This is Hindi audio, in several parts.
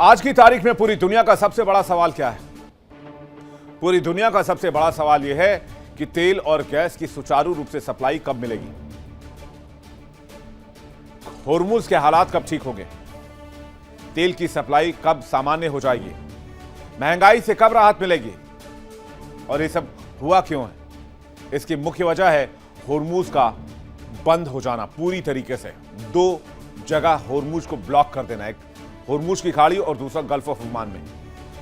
आज की तारीख में पूरी दुनिया का सबसे बड़ा सवाल क्या है? पूरी दुनिया का सबसे बड़ा सवाल यह है कि तेल और गैस की सुचारू रूप से सप्लाई कब मिलेगी। होर्मुज के हालात कब ठीक होंगे। तेल की सप्लाई कब सामान्य हो जाएगी। महंगाई से कब राहत मिलेगी। और ये सब हुआ क्यों है? इसकी मुख्य वजह है होर्मुज का बंद हो जाना पूरी तरीके से। दो जगह होर्मुज को ब्लॉक कर देना, एक होर्मुज की खाड़ी और दूसरा गल्फ ऑफ ओमान में।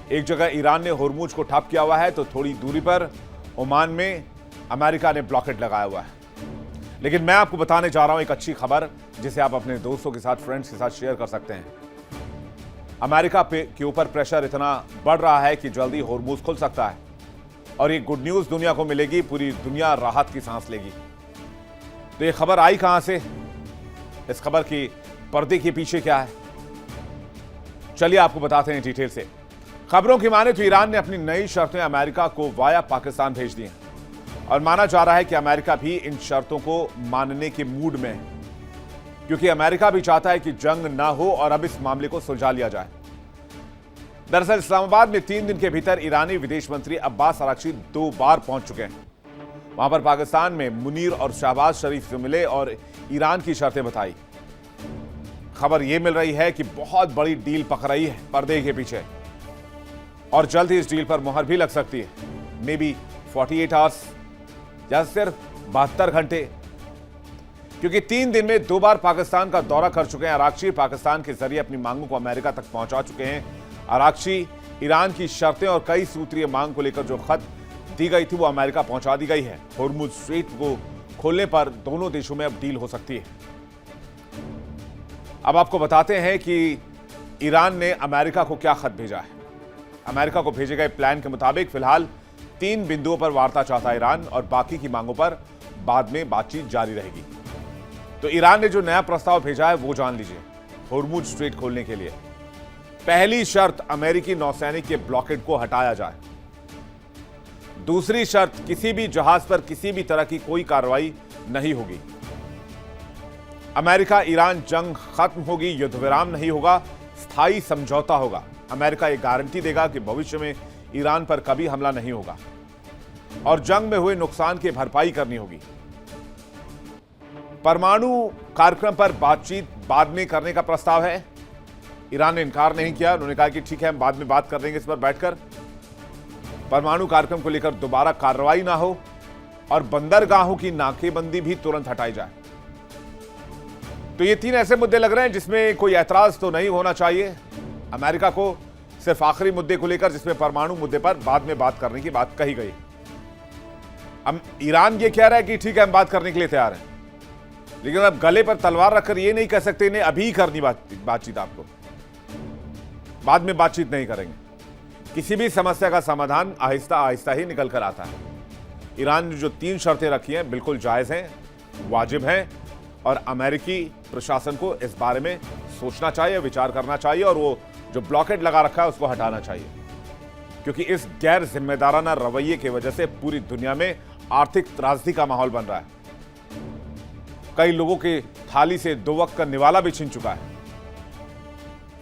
एक जगह ईरान ने होर्मुज को ठप किया हुआ है तो थोड़ी दूरी पर ओमान में अमेरिका ने ब्लॉकेट लगाया हुआ है। लेकिन मैं आपको बताने जा रहा हूं एक अच्छी खबर जिसे आप अपने दोस्तों के साथ, फ्रेंड्स के साथ शेयर कर सकते हैं। अमेरिका के ऊपर प्रेशर इतना बढ़ रहा है कि जल्दी होर्मुज खुल सकता है और ये गुड न्यूज दुनिया को मिलेगी। पूरी दुनिया राहत की सांस लेगी। तो ये खबर आई कहां से? इस खबर की पर्दे के पीछे क्या है, चलिए आपको बताते हैं डिटेल से। खबरों की माने तो ईरान ने अपनी नई शर्तें अमेरिका को वाया पाकिस्तान भेज दी हैं और माना जा रहा है कि अमेरिका भी इन शर्तों को मानने के मूड में है, क्योंकि अमेरिका भी चाहता है कि जंग ना हो और अब इस मामले को सुलझा लिया जाए। दरअसल इस्लामाबाद में 3 दिन के भीतर ईरानी विदेश मंत्री अब्बास अराक्ची 2 बार पहुंच चुके हैं। वहां पर पाकिस्तान में मुनीर और शहबाज शरीफ से मिले और ईरान की शर्तें बताई। खबर यह मिल रही है कि बहुत बड़ी डील पक रही है पर्दे के पीछे और जल्द ही इस डील पर मुहर भी लग सकती है। मे बी 48 आवर्स या सिर्फ 72 घंटे, क्योंकि 3 दिन में 2 बार पाकिस्तान का दौरा कर चुके हैं अराक्ची। पाकिस्तान के जरिए अपनी मांगों को अमेरिका तक पहुंचा चुके हैं अराक्ची। ईरान की शर्तें और कई सूत्रीय मांग को लेकर जो खत दी गई थी वो अमेरिका पहुंचा दी गई है। होर्मुज स्ट्रेट को खोलने पर दोनों देशों में अब डील हो सकती है। अब आपको बताते हैं कि ईरान ने अमेरिका को क्या खत भेजा है। अमेरिका को भेजे गए प्लान के मुताबिक फिलहाल 3 बिंदुओं पर वार्ता चाहता है ईरान और बाकी की मांगों पर बाद में बातचीत जारी रहेगी। तो ईरान ने जो नया प्रस्ताव भेजा है वो जान लीजिए। होर्मुज स्ट्रेट खोलने के लिए पहली शर्त अमेरिकी नौसैनिक के ब्लॉकेट को हटाया जाए। दूसरी शर्त किसी भी जहाज पर किसी भी तरह की कोई कार्रवाई नहीं होगी। अमेरिका ईरान जंग खत्म होगी, युद्ध विराम नहीं होगा, स्थायी समझौता होगा। अमेरिका ये गारंटी देगा कि भविष्य में ईरान पर कभी हमला नहीं होगा और जंग में हुए नुकसान की भरपाई करनी होगी। परमाणु कार्यक्रम पर बातचीत बाद में करने का प्रस्ताव है। ईरान ने इनकार नहीं किया। उन्होंने कहा कि ठीक है, हम बाद में बात कर लेंगे इस पर बैठकर। परमाणु कार्यक्रम को लेकर दोबारा कार्रवाई ना हो और बंदरगाहों की नाकेबंदी भी तुरंत हटाई जाए। तो ये 3 ऐसे मुद्दे लग रहे हैं जिसमें कोई ऐतराज तो नहीं होना चाहिए अमेरिका को, सिर्फ आखिरी मुद्दे को लेकर जिसमें परमाणु मुद्दे पर बाद में बात करने की बात कही गई। अब ईरान ये कह रहा है कि ठीक है, हम बात करने के लिए तैयार हैं, लेकिन अब गले पर तलवार रखकर ये नहीं कह सकते इन्हें अभी करनी बातचीत, आपको बाद में बातचीत नहीं करेंगे। किसी भी समस्या का समाधान आहिस्ता आहिस्ता ही निकल कर आता है। ईरान ने जो 3 शर्तें रखी हैं बिल्कुल जायज हैं, वाजिब हैं और अमेरिकी प्रशासन को इस बारे में सोचना चाहिए, विचार करना चाहिए और वो जो ब्लॉकेट लगा रखा है उसको हटाना चाहिए, क्योंकि इस गैर जिम्मेदाराना रवैये की वजह से पूरी दुनिया में आर्थिक त्रासदी का माहौल बन रहा है। कई लोगों की थाली से 2 वक्त का निवाला भी छिन चुका है।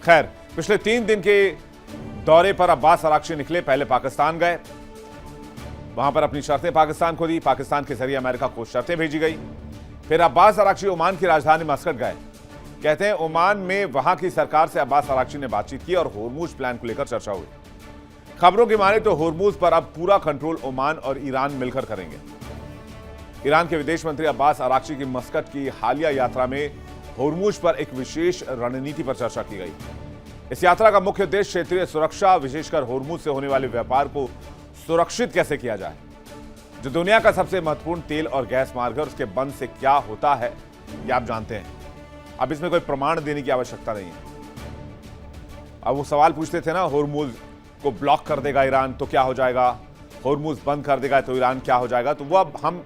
खैर, पिछले 3 दिन के दौरे पर अब्बास अराक्ची निकले। पहले पाकिस्तान गए, वहां पर अपनी शर्तें पाकिस्तान को दी, पाकिस्तान के जरिए अमेरिका को शर्तें भेजी गई। फिर अब्बास अराक्ची ओमान की राजधानी मस्कट गए। कहते हैं ओमान में वहां की सरकार से अब्बास अराक्ची ने बातचीत की और होर्मुज प्लान को लेकर चर्चा हुई। खबरों की माने तो होर्मुज पर अब पूरा कंट्रोल ओमान और ईरान मिलकर करेंगे। ईरान के विदेश मंत्री अब्बास अराक्ची की मस्कट की हालिया यात्रा में होर्मुज पर एक विशेष रणनीति पर चर्चा की गई। इस यात्रा का मुख्य उद्देश्य क्षेत्रीय सुरक्षा, विशेषकर होर्मुज से होने वाले व्यापार को सुरक्षित कैसे किया जाए। जो दुनिया का सबसे महत्वपूर्ण तेल और गैस मार्ग है, उसके बंद से क्या होता है ये आप जानते हैं। अब इसमें कोई प्रमाण देने की आवश्यकता नहीं है। अब वो सवाल पूछते थे ना, होर्मुज को ब्लॉक कर देगा ईरान तो क्या हो जाएगा, होर्मुज बंद कर देगा तो ईरान क्या हो जाएगा। तो वो अब हम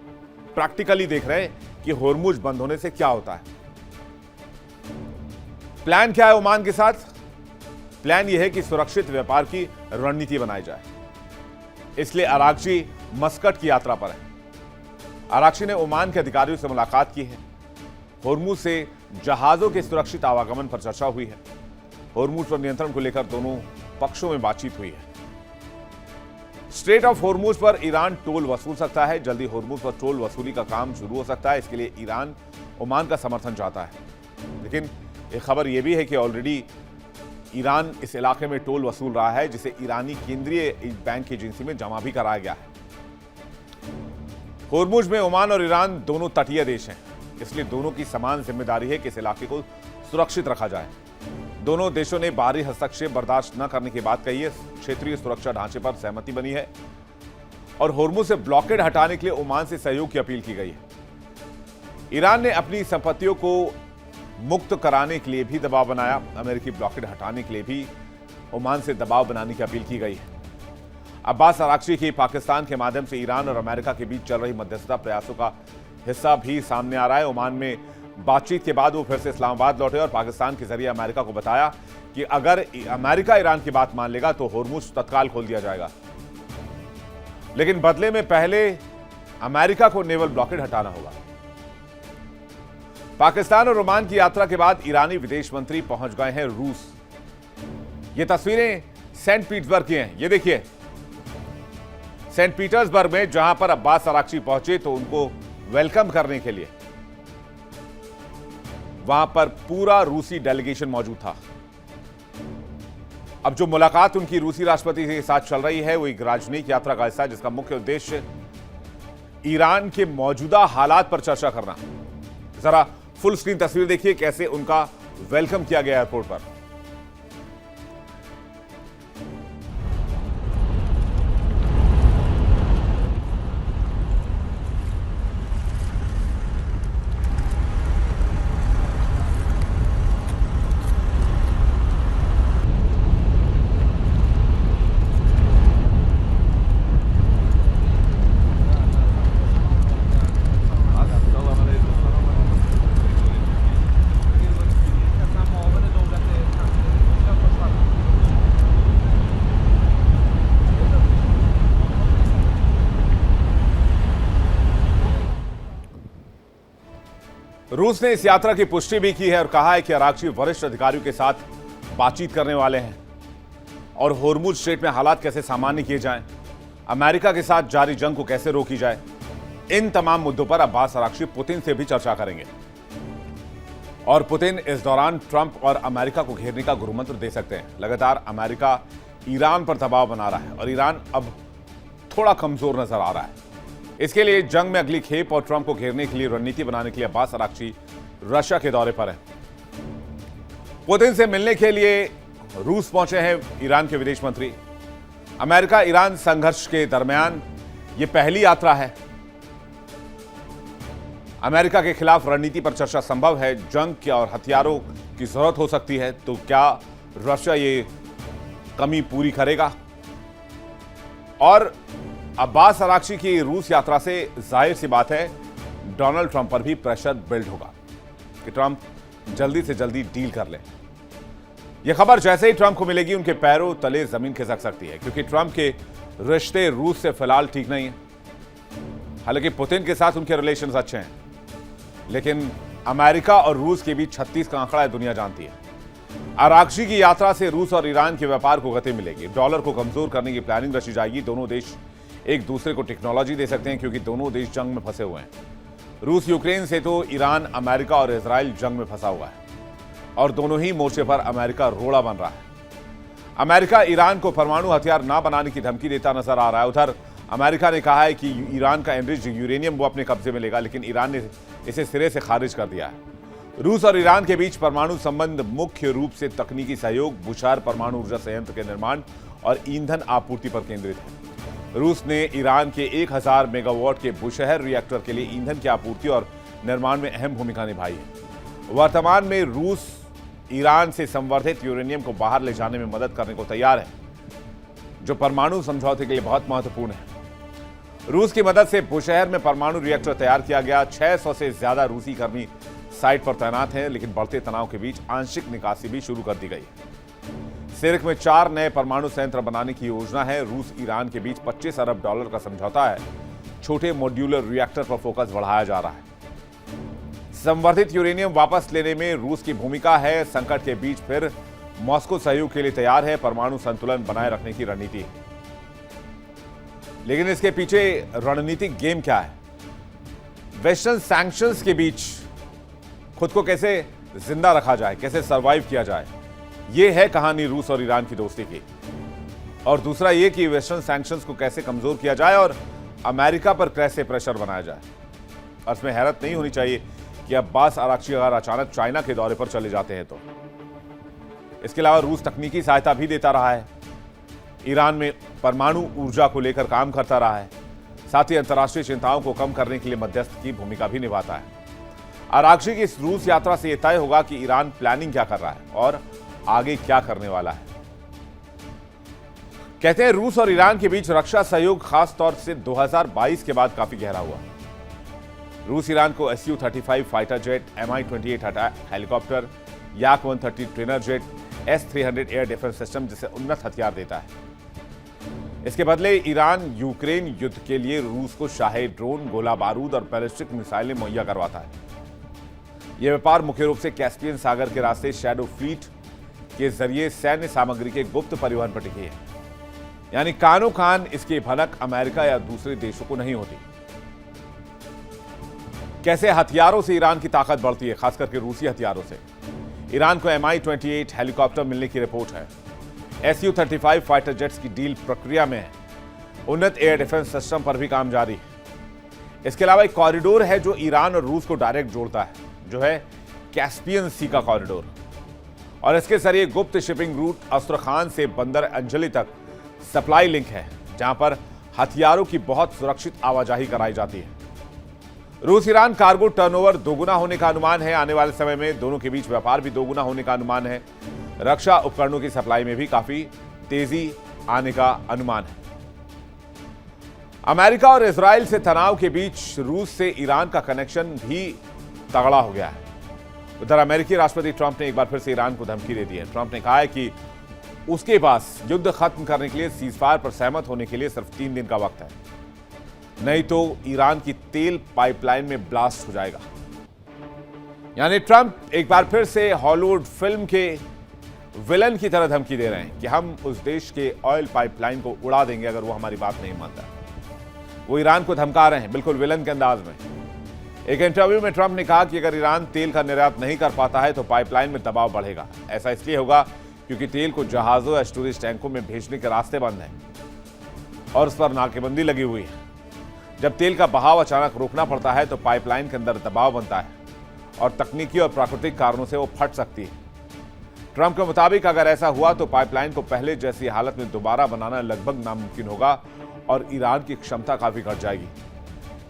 प्रैक्टिकली देख रहे हैं कि होर्मुज बंद होने से क्या होता है। प्लान क्या है ओमान के साथ? प्लान यह है कि सुरक्षित व्यापार की रणनीति बनाई जाए, इसलिए अराक्ची मस्कट की यात्रा पर है। अराक्ची ने ओमान के अधिकारियों से मुलाकात की है। होर्मुज से जहाजों के सुरक्षित आवागमन पर चर्चा हुई है। होर्मुज पर नियंत्रण को लेकर दोनों पक्षों में बातचीत हुई है। स्ट्रेट ऑफ होर्मुज पर ईरान टोल वसूल सकता है। जल्दी होर्मुज पर टोल वसूली का काम शुरू हो सकता है। इसके लिए ईरान ओमान का समर्थन चाहता है, लेकिन एक खबर यह भी है कि ऑलरेडी ईरान इस इलाके में टोल वसूल रहा है, जिसे ईरानी केंद्रीय बैंक एजेंसी में जमा भी कराया गया है। होर्मुज में ओमान और ईरान दोनों तटीय देश हैं, इसलिए दोनों की समान जिम्मेदारी है कि इस इलाके को सुरक्षित रखा जाए। दोनों देशों ने बाहरी हस्तक्षेप बर्दाश्त न करने की बात कही है। क्षेत्रीय सुरक्षा ढांचे पर सहमति बनी है और होर्मुज से ब्लॉकेड हटाने के लिए ओमान से सहयोग की अपील की गई है। ईरान ने अपनी संपत्तियों को मुक्त कराने के लिए भी दबाव बनाया। अमेरिकी ब्लॉकेड हटाने के लिए भी ओमान से दबाव बनाने की अपील की गई है। अब्बास अराक्ची की पाकिस्तान के माध्यम से ईरान और अमेरिका के बीच चल रही मध्यस्थता प्रयासों का हिस्सा भी सामने आ रहा है। ओमान में बातचीत के बाद वो फिर से इस्लामाबाद लौटे और पाकिस्तान के जरिए अमेरिका को बताया कि अगर अमेरिका ईरान की बात मान लेगा तो होर्मुज तत्काल खोल दिया जाएगा, लेकिन बदले में पहले अमेरिका को नेवल ब्लॉकेड हटाना होगा। पाकिस्तान और ओमान की यात्रा के बाद ईरानी विदेश मंत्री पहुंच गए हैं रूस। ये तस्वीरें सेंट पीटर्सबर्ग की हैं। ये देखिए, सेंट पीटर्सबर्ग में जहां पर अब्बास अराक्ची पहुंचे तो उनको वेलकम करने के लिए वहां पर पूरा रूसी डेलीगेशन मौजूद था। अब जो मुलाकात उनकी रूसी राष्ट्रपति के साथ चल रही है वो एक राजनयिक यात्रा का हिस्सा है, जिसका मुख्य उद्देश्य ईरान के मौजूदा हालात पर चर्चा करना। जरा फुल स्क्रीन तस्वीर देखिए कैसे उनका वेलकम किया गया एयरपोर्ट पर। रूस ने इस यात्रा की पुष्टि भी की है और कहा है कि अराक्ची वरिष्ठ अधिकारियों के साथ बातचीत करने वाले हैं और होर्मुज स्ट्रेट में हालात कैसे सामान्य किए जाएं, अमेरिका के साथ जारी जंग को कैसे रोकी जाए, इन तमाम मुद्दों पर अब्बास अराक्ची पुतिन से भी चर्चा करेंगे। और पुतिन इस दौरान ट्रंप और अमेरिका को घेरने का गुरुमंत्र दे सकते हैं। लगातार अमेरिका ईरान पर दबाव बना रहा है और ईरान अब थोड़ा कमजोर नजर आ रहा है। इसके लिए जंग में अगली खेप और ट्रंप को घेरने के लिए रणनीति बनाने के लिए अब्बास अराक्ची रशिया के दौरे पर है। पुतिन से मिलने के लिए रूस पहुंचे हैं ईरान के विदेश मंत्री। अमेरिका ईरान संघर्ष के दरमियान यह पहली यात्रा है। अमेरिका के खिलाफ रणनीति पर चर्चा संभव है। जंग की और हथियारों की जरूरत हो सकती है, तो क्या रशिया ये कमी पूरी करेगा? और अब्बास अराक्ची की रूस यात्रा से जाहिर सी बात है डोनाल्ड ट्रंप पर भी प्रेशर बिल्ड होगा कि ट्रंप जल्दी से जल्दी डील कर ले। यह खबर जैसे ही ट्रंप को मिलेगी उनके पैरों तले जमीन खिसक सकती है, क्योंकि ट्रंप के रिश्ते रूस से फिलहाल ठीक नहीं है। हालांकि पुतिन के साथ उनके रिलेशंस अच्छे हैं, लेकिन अमेरिका और रूस के बीच 36 का आंकड़ा है, दुनिया जानती है। अराक्ची की यात्रा से रूस और ईरान के व्यापार को गति मिलेगी। डॉलर को कमजोर करने की प्लानिंग रची जाएगी। दोनों देश एक दूसरे को टेक्नोलॉजी दे सकते हैं, क्योंकि दोनों देश जंग में फंसे हुए हैं। रूस यूक्रेन से तो ईरान, अमेरिका और इजराइल जंग में फंसा हुआ है और दोनों ही मोर्चे पर अमेरिका रोड़ा बन रहा है। अमेरिका ईरान को परमाणु हथियार ना बनाने की धमकी देता नजर आ रहा है। उधर अमेरिका ने कहा है कि ईरान का एनरिच्ड यूरेनियम वो अपने कब्जे में लेगा, लेकिन ईरान ने इसे सिरे से खारिज कर दिया है। रूस और ईरान के बीच परमाणु संबंध मुख्य रूप से तकनीकी सहयोग, बुशार परमाणु ऊर्जा संयंत्र के निर्माण और ईंधन आपूर्ति पर केंद्रित है। रूस ने ईरान के 1000 मेगावाट के बुशहर रिएक्टर के लिए ईंधन की आपूर्ति और निर्माण में अहम भूमिका निभाई है। वर्तमान में रूस ईरान से संवर्धित यूरेनियम को बाहर ले जाने में मदद करने को तैयार है, जो परमाणु समझौते के लिए बहुत महत्वपूर्ण है। रूस की मदद से बुशहर में परमाणु रिएक्टर तैयार किया गया। 600 से ज्यादा रूसी कर्मी साइट पर तैनात हैं, लेकिन बढ़ते तनाव के बीच आंशिक निकासी भी शुरू कर दी गई। सिर्क में 4 नए परमाणु संयंत्र बनाने की योजना है। रूस ईरान के बीच $25 अरब का समझौता है। छोटे मॉड्यूलर रिएक्टर पर फोकस बढ़ाया जा रहा है। संवर्धित यूरेनियम वापस लेने में रूस की भूमिका है। संकट के बीच फिर मॉस्को सहयोग के लिए तैयार है, परमाणु संतुलन बनाए रखने की रणनीति है। लेकिन इसके पीछे रणनीतिक गेम क्या है? वेस्टर्न सैंक्शंस के बीच खुद को कैसे जिंदा रखा जाए, कैसे सरवाइव किया जाए, यह है कहानी रूस और ईरान की दोस्ती की। और दूसरा यह कि वेस्टर्न सैंक्शंस को कैसे कमजोर किया जाए और अमेरिका पर कैसे प्रेशर बनाया जाए। और इसमें हैरत नहीं होनी चाहिए कि अब्बास अराक्ची अगर अचानक चाइना के दौरे पर चले जाते हैं तो। इसके अलावा रूस तकनीकी सहायता भी देता रहा है, ईरान में परमाणु ऊर्जा को लेकर काम करता रहा है, साथ ही अंतर्राष्ट्रीय चिंताओं को कम करने के लिए मध्यस्थ की भूमिका भी निभाता है। अराक्ची की इस रूस यात्रा से यह तय होगा कि ईरान प्लानिंग क्या कर रहा है और आगे क्या करने वाला है। कहते हैं रूस और ईरान के बीच रक्षा सहयोग खास तौर से 2022 के बाद काफी गहरा हुआ। रूस ईरान को Su-35 fighter jet, Mi-28 helicopter, Yak-130 trainer jet, S-300 air defence system जैसे उन्नत हथियार देता है। इसके बदले ईरान यूक्रेन युद्ध के लिए रूस को शाहे ड्रोन, गोला बारूद और बैलिस्टिक मिसाइलें मुहैया करवाता है। यह व्यापार मुख्य रूप से कैस्पियन सागर के रास्ते शैडो फ्लीट के जरिए सैन्य सामग्री के गुप्त परिवहन पर टिकी है। यानी कानो कान इसकी भनक अमेरिका या दूसरे देशों को नहीं होती। कैसे हथियारों से ईरान की ताकत बढ़ती है, खास करके रूसी हथियारों से। ईरान को Mi-28 हेलीकॉप्टर मिलने की रिपोर्ट है। Su-35 फाइटर जेट्स की डील प्रक्रिया में है। उन्नत एयर डिफेंस सिस्टम पर भी काम जारी है। इसके अलावा एक कॉरिडोर है जो ईरान और रूस को डायरेक्ट जोड़ता है, जो है कैस्पियन सी का कॉरिडोर। और इसके जरिए गुप्त शिपिंग रूट अस्त्रखान से बंदर अंजलि तक सप्लाई लिंक है, जहां पर हथियारों की बहुत सुरक्षित आवाजाही कराई जाती है। रूस ईरान कार्गो टर्नओवर दोगुना होने का अनुमान है। आने वाले समय में दोनों के बीच व्यापार भी दोगुना होने का अनुमान है। रक्षा उपकरणों की सप्लाई में भी काफी तेजी आने का अनुमान है। अमेरिका और इजराइल से तनाव के बीच रूस से ईरान का कनेक्शन भी तगड़ा हो गया है। उधर अमेरिकी राष्ट्रपति ट्रंप ने एक बार फिर से ईरान को धमकी दे दी है। ट्रंप ने कहा है कि उसके पास युद्ध खत्म करने के लिए सीजफायर पर सहमत होने के लिए सिर्फ 3 दिन का वक्त है, नहीं तो ईरान की तेल पाइपलाइन में ब्लास्ट हो जाएगा। यानी ट्रंप एक बार फिर से हॉलीवुड फिल्म के विलन की तरह धमकी दे रहे हैं कि हम उस देश के ऑयल पाइपलाइन को उड़ा देंगे अगर वो हमारी बात नहीं मानता। वो ईरान को धमका रहे हैं, बिल्कुल विलन के अंदाज में। एक इंटरव्यू में ट्रंप ने कहा कि अगर ईरान तेल का निर्यात नहीं कर पाता है तो पाइपलाइन में दबाव बढ़ेगा। ऐसा इसलिए होगा क्योंकि तेल को जहाजों या स्टोरेज टैंकों में भेजने के रास्ते बंद हैं और उस पर नाकेबंदी लगी हुई है। जब तेल का बहाव अचानक रोकना पड़ता है तो पाइपलाइन के अंदर दबाव बनता है और तकनीकी और प्राकृतिक कारणों से वो फट सकती है। ट्रंप के मुताबिक अगर ऐसा हुआ तो पाइपलाइन को पहले जैसी हालत में दोबारा बनाना लगभग नामुमकिन होगा और ईरान की क्षमता काफी घट जाएगी।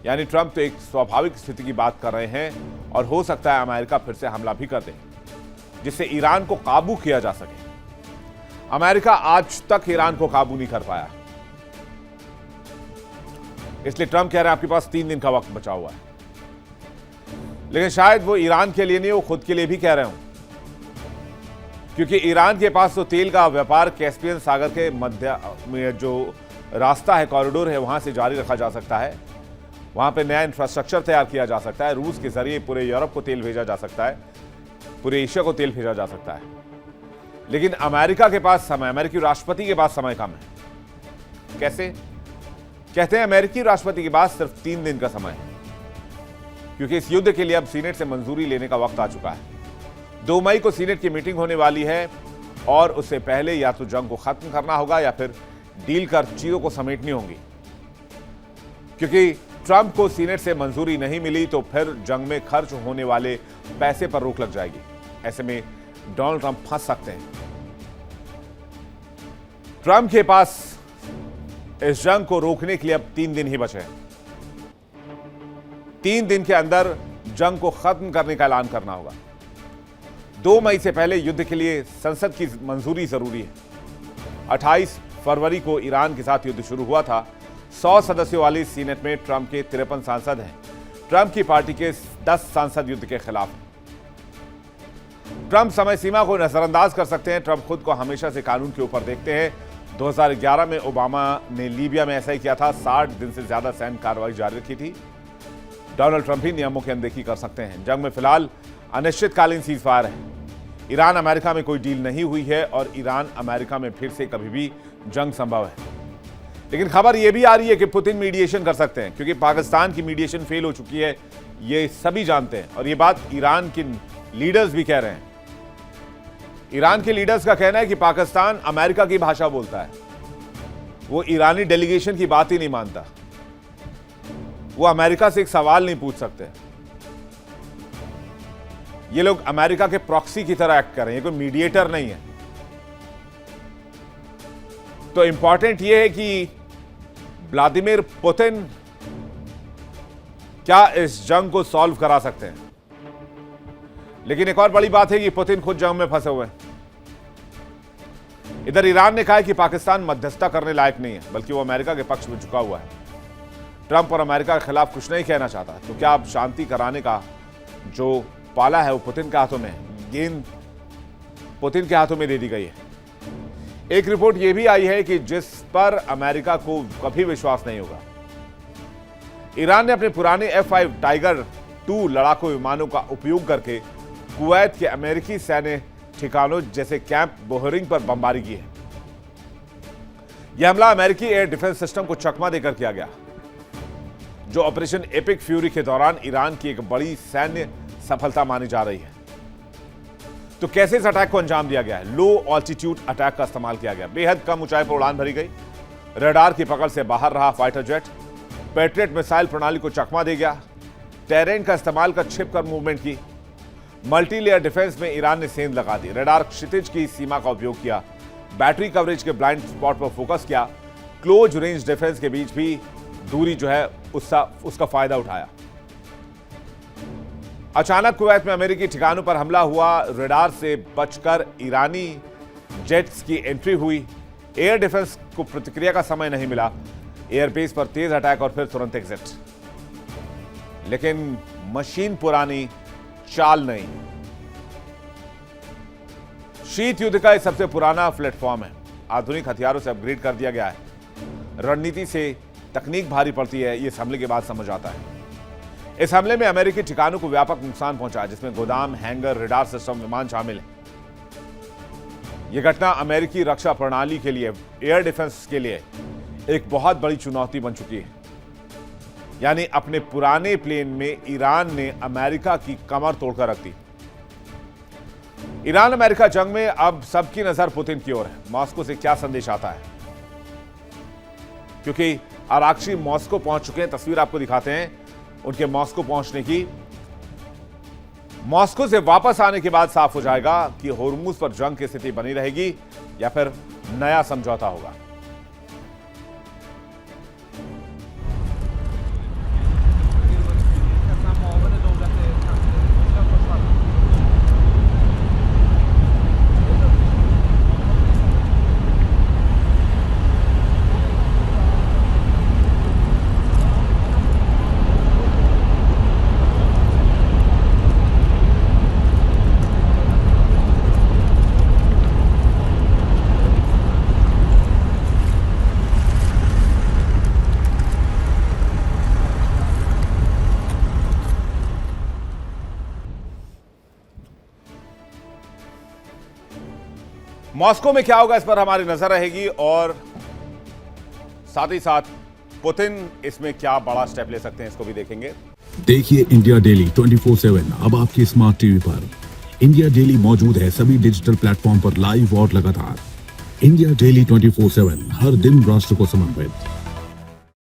यानी ट्रंप तो एक स्वाभाविक स्थिति की बात कर रहे हैं और हो सकता है अमेरिका फिर से हमला भी कर दे, जिससे ईरान को काबू किया जा सके। अमेरिका आज तक ईरान को काबू नहीं कर पाया, इसलिए ट्रंप कह रहे हैं आपके पास 3 दिन का वक्त बचा हुआ है। लेकिन शायद वो ईरान के लिए नहीं, वो खुद के लिए भी कह रहे हूं, क्योंकि ईरान के पास तो तेल का व्यापार कैस्पियन सागर के मध्य में जो रास्ता है, कॉरिडोर है, वहां से जारी रखा जा सकता है। वहां पे नया इंफ्रास्ट्रक्चर तैयार किया जा सकता है। रूस के जरिए पूरे यूरोप को तेल भेजा जा सकता है, पूरे एशिया को तेल भेजा जा सकता है। लेकिन अमेरिका के पास समय, अमेरिकी राष्ट्रपति के पास समय कम है। कैसे? कहते हैं अमेरिकी राष्ट्रपति के पास सिर्फ 3 दिन का समय है, क्योंकि इस युद्ध के लिए अब सीनेट से मंजूरी लेने का वक्त आ चुका है। 2 मई को सीनेट की मीटिंग होने वाली है और उससे पहले या तो जंग को खत्म करना होगा या फिर डील कर चीजों को समेटनी होंगी। क्योंकि ट्रंप को सीनेट से मंजूरी नहीं मिली तो फिर जंग में खर्च होने वाले पैसे पर रोक लग जाएगी। ऐसे में डोनाल्ड ट्रंप फंस सकते हैं। ट्रंप के पास इस जंग को रोकने के लिए अब 3 दिन ही बचे हैं। 3 दिन के अंदर जंग को खत्म करने का ऐलान करना होगा। 2 मई से पहले युद्ध के लिए संसद की मंजूरी जरूरी है। 28 फरवरी को ईरान के साथ युद्ध शुरू हुआ था। 100 सदस्यों वाली सीनेट में ट्रंप के 53 सांसद हैं। ट्रंप की पार्टी के 10 सांसद युद्ध के खिलाफ हैं। ट्रंप समय सीमा को नजरअंदाज कर सकते हैं। ट्रंप खुद को हमेशा से कानून के ऊपर देखते हैं। 2011 में ओबामा ने लीबिया में ऐसा ही किया था। 60 दिन से ज्यादा सैन्य कार्रवाई जारी रखी थी। डोनाल्ड ट्रंप ही नियमों की अनदेखी कर सकते हैं। जंग में फिलहाल अनिश्चितकालीन सीजफायर है। ईरान अमेरिका में कोई डील नहीं हुई है और ईरान अमेरिका में फिर से कभी भी जंग संभव है। लेकिन खबर यह भी आ रही है कि पुतिन मीडिएशन कर सकते हैं, क्योंकि पाकिस्तान की मीडिएशन फेल हो चुकी है, ये सभी जानते हैं। और ये बात ईरान के लीडर्स भी कह रहे हैं। ईरान के लीडर्स का कहना है कि पाकिस्तान अमेरिका की भाषा बोलता है, वो ईरानी डेलीगेशन की बात ही नहीं मानता, वो अमेरिका से एक सवाल नहीं पूछ सकते। ये लोग अमेरिका के प्रॉक्सी की तरह एक्ट कर रहे हैं, ये कोई मीडिएटर नहीं है। तो इंपॉर्टेंट ये है कि व्लादिमीर पुतिन क्या इस जंग को सॉल्व करा सकते हैं। लेकिन एक और बड़ी बात है कि पुतिन खुद जंग में फंसे हुए हैं। इधर ईरान ने कहा है कि पाकिस्तान मध्यस्थता करने लायक नहीं है, बल्कि वो अमेरिका के पक्ष में झुका हुआ है। ट्रंप और अमेरिका के खिलाफ कुछ नहीं कहना चाहता। तो क्या अब शांति कराने का जो पाला है वो पुतिन के हाथों में, गेंद पुतिन के हाथों में दे दी गई है। एक रिपोर्ट यह भी आई है कि जिस पर अमेरिका को कभी विश्वास नहीं होगा, ईरान ने अपने पुराने F-5 टाइगर 2 लड़ाकू विमानों का उपयोग करके कुवैत के अमेरिकी सैन्य ठिकानों जैसे कैंप बोहरिंग पर बमबारी की है। यह हमला अमेरिकी एयर डिफेंस सिस्टम को चकमा देकर किया गया, जो ऑपरेशन एपिक फ्यूरी के दौरान ईरान की एक बड़ी सैन्य सफलता मानी जा रही है। तो कैसे इस अटैक को अंजाम दिया गया है? लो ऑल्टीट्यूड अटैक का इस्तेमाल किया गया। बेहद कम ऊंचाई पर उड़ान भरी गई, रडार की पकड़ से बाहर रहा फाइटर जेट, पैट्रियट मिसाइल प्रणाली को चकमा दे गया, टेरेन का इस्तेमाल कर छिपकर मूवमेंट की, मल्टी लेयर डिफेंस में ईरान ने सेंध लगा दी, रडार क्षितिज की सीमा का उपयोग किया, बैटरी कवरेज के ब्लाइंड स्पॉट पर फोकस किया, क्लोज रेंज डिफेंस के बीच भी दूरी जो है उसका फायदा उठाया। अचानक कुवैत में अमेरिकी ठिकानों पर हमला हुआ, रडार से बचकर ईरानी जेट्स की एंट्री हुई, एयर डिफेंस को प्रतिक्रिया का समय नहीं मिला, एयरबेस पर तेज अटैक और फिर तुरंत एग्जिट। लेकिन मशीन पुरानी, चाल नहीं। शीत युद्ध का यह सबसे पुराना प्लेटफॉर्म है, आधुनिक हथियारों से अपग्रेड कर दिया गया है। रणनीति से तकनीक भारी पड़ती है, यह इस हमले के बाद समझ आता है। इस हमले में अमेरिकी ठिकानों को व्यापक नुकसान पहुंचा, जिसमें गोदाम, हैंगर, रडार सिस्टम, विमान शामिल है। यह घटना अमेरिकी रक्षा प्रणाली के लिए, एयर डिफेंस के लिए एक बहुत बड़ी चुनौती बन चुकी है। यानी अपने पुराने प्लेन में ईरान ने अमेरिका की कमर तोड़कर रख दी। ईरान अमेरिका जंग में अब सबकी नजर पुतिन की ओर है। मॉस्को से क्या संदेश आता है? क्योंकि आराक्ची मॉस्को पहुंच चुके हैं। तस्वीर आपको दिखाते हैं उनके मॉस्को पहुंचने की। मॉस्को से वापस आने के बाद साफ हो जाएगा कि होर्मुज पर जंग की स्थिति बनी रहेगी या फिर नया समझौता होगा। मॉस्को में क्या होगा इस पर हमारी नजर रहेगी और साथ ही साथ पुतिन इसमें क्या बड़ा स्टेप ले सकते हैं इसको भी देखेंगे। देखिए इंडिया डेली 24/7 अब आपकी स्मार्ट टीवी पर। इंडिया डेली मौजूद है सभी डिजिटल प्लेटफॉर्म पर लाइव और लगातार। इंडिया डेली 24/7 हर दिन राष्ट्र को समर्पित।